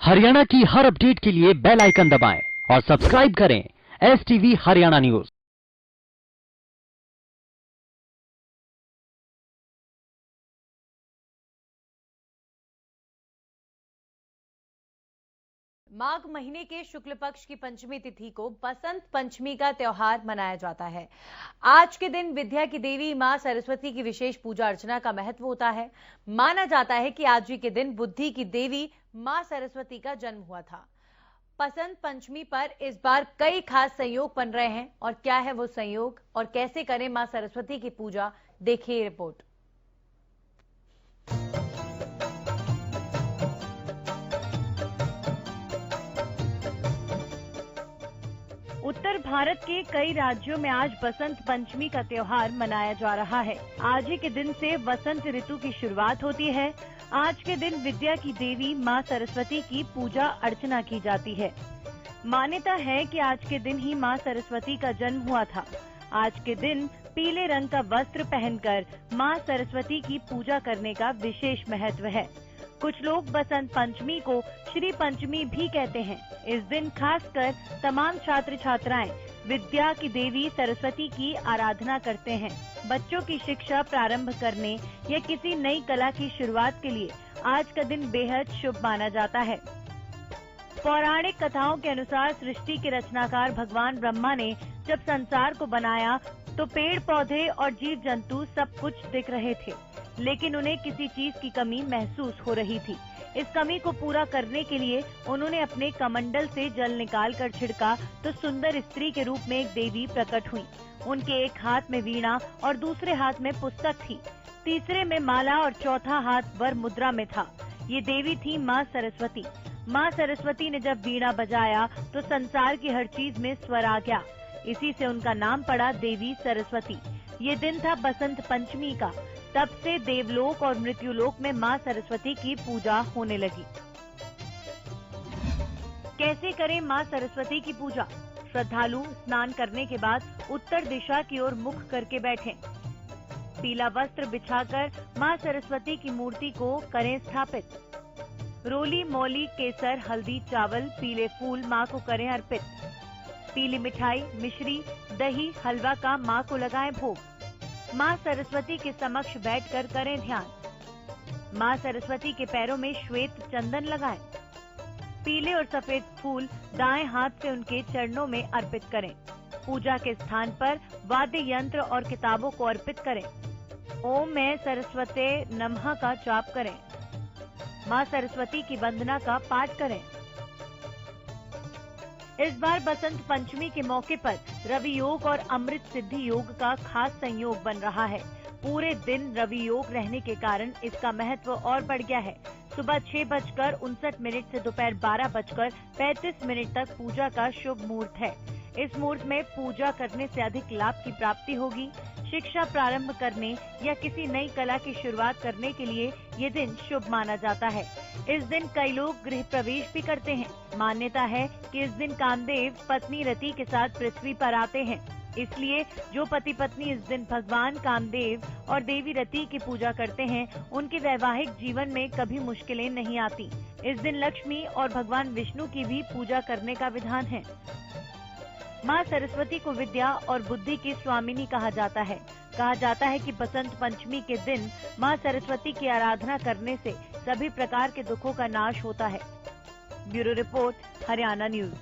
हरियाणा की हर अपडेट के लिए बेल आइकन दबाएं और सब्सक्राइब करें STV हरियाणा न्यूज। माघ महीने के शुक्ल पक्ष की पंचमी तिथि को बसंत पंचमी का त्योहार मनाया जाता है। आज के दिन विद्या की देवी मां सरस्वती की विशेष पूजा अर्चना का महत्व होता है। माना जाता है कि आज ही के दिन बुद्धि की देवी मां सरस्वती का जन्म हुआ था। बसंत पंचमी पर इस बार कई खास संयोग बन रहे हैं और क्या है वो संयोग और कैसे करें मां सरस्वती की पूजा, देखिए रिपोर्ट। उत्तर भारत के कई राज्यों में आज बसंत पंचमी का त्योहार मनाया जा रहा है। आज ही के दिन से वसंत ऋतु की शुरुआत होती है। आज के दिन विद्या की देवी मां सरस्वती की पूजा अर्चना की जाती है। मान्यता है कि आज के दिन ही मां सरस्वती का जन्म हुआ था। आज के दिन पीले रंग का वस्त्र पहनकर मां सरस्वती की पूजा करने का विशेष महत्व है। कुछ लोग बसंत पंचमी को श्री पंचमी भी कहते हैं। इस दिन खासकर तमाम छात्र छात्राएं विद्या की देवी सरस्वती की आराधना करते हैं। बच्चों की शिक्षा प्रारंभ करने या किसी नई कला की शुरुआत के लिए आज का दिन बेहद शुभ माना जाता है। पौराणिक कथाओं के अनुसार सृष्टि के रचनाकार भगवान ब्रह्मा ने जब संसार को बनाया तो पेड़ पौधे और जीव जंतु सब कुछ दिख रहे थे, लेकिन उन्हें किसी चीज की कमी महसूस हो रही थी। इस कमी को पूरा करने के लिए उन्होंने अपने कमंडल से जल निकालकर छिड़का तो सुंदर स्त्री के रूप में एक देवी प्रकट हुई। उनके एक हाथ में वीणा और दूसरे हाथ में पुस्तक थी, तीसरे में माला और चौथा हाथ वर मुद्रा में था। ये देवी थी मां सरस्वती। मां सरस्वती ने जब वीणा बजाया तो संसार की हर चीज में स्वर आ गया। इसी से उनका नाम पड़ा देवी सरस्वती। ये दिन था बसंत पंचमी का। तब से देवलोक और मृत्युलोक में मां सरस्वती की पूजा होने लगी। कैसे करें मां सरस्वती की पूजा? श्रद्धालु स्नान करने के बाद उत्तर दिशा की ओर मुख करके बैठें। पीला वस्त्र बिछाकर मां सरस्वती की मूर्ति को करें स्थापित। रोली, मौली, केसर, हल्दी, चावल, पीले फूल मां को करें अर्पित। पीली मिठाई, मिश्री, दही, हलवा का मां को लगाएं भोग। मां सरस्वती के समक्ष बैठकर करें ध्यान। मां सरस्वती के पैरों में श्वेत चंदन लगाएं। पीले और सफेद फूल दाएं हाथ से उनके चरणों में अर्पित करें। पूजा के स्थान पर वाद्य यंत्र और किताबों को अर्पित करें। ओम मैं सरस्वते नमः का जाप करें। मां सरस्वती की वंदना का पाठ करें। इस बार बसंत पंचमी के मौके पर रवि योग और अमृत सिद्धि योग का खास संयोग बन रहा है। पूरे दिन रवि योग रहने के कारण इसका महत्व और बढ़ गया है। सुबह 6:59 से दोपहर 12:35 तक पूजा का शुभ मुहूर्त है। इस मुहूर्त में पूजा करने से अधिक लाभ की प्राप्ति होगी। शिक्षा प्रारंभ करने या किसी नई कला की शुरुआत करने के लिए ये दिन शुभ माना जाता है। इस दिन कई लोग गृह प्रवेश भी करते हैं। मान्यता है कि इस दिन कामदेव पत्नी रति के साथ पृथ्वी पर आते हैं, इसलिए जो पति पत्नी इस दिन भगवान कामदेव और देवी रति की पूजा करते हैं, उनके वैवाहिक जीवन में कभी मुश्किलें नहीं आती। इस दिन लक्ष्मी और भगवान विष्णु की भी पूजा करने का विधान है। मां सरस्वती को विद्या और बुद्धि की स्वामिनी कहा जाता है। कहा जाता है कि बसंत पंचमी के दिन मां सरस्वती की आराधना करने से सभी प्रकार के दुखों का नाश होता है। Bureau report, Haryana news.